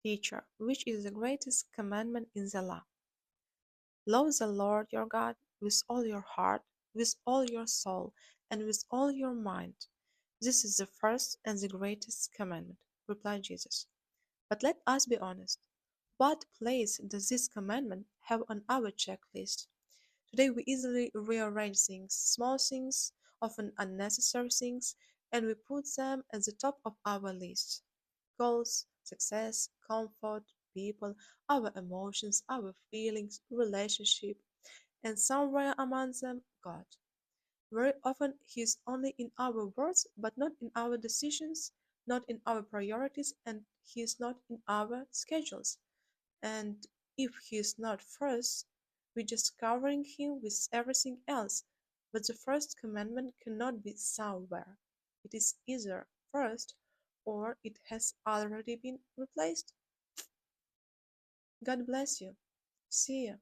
Teacher, which is the greatest commandment in the law? Love the Lord your God with all your heart, with all your soul, and with all your mind. This is the first and the greatest commandment, replied Jesus. But let us be honest. What place does this commandment have on our checklist? Today we easily rearrange things, small things, often unnecessary things, and we put them at the top of our list. Goals, success, comfort, people, our emotions, our feelings, relationship, and somewhere among them, God. Very often He is only in our words, but not in our decisions, not in our priorities, and He is not in our schedules. And if He is not first, we're just covering Him with everything else. But the first commandment cannot be somewhere. It is either first or it has already been replaced. God bless you. See you.